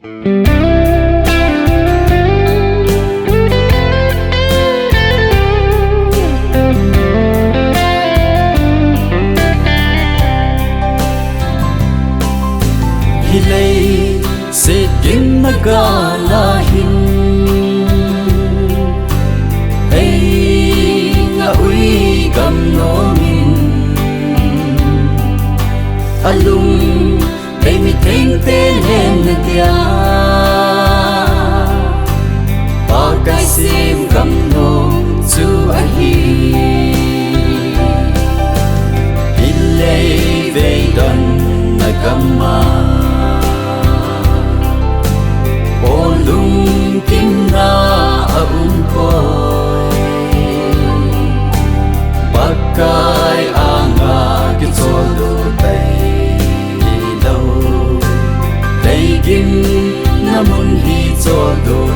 hi lei se kin na ga la hin ei nga ui gam no min alung ei mi theng te len na tia pa kai sim gam no chu a hi hi lei ve don na gam ma lung kim na a koi bakai anga ki cholu tai lo dai kim na mun hi cholu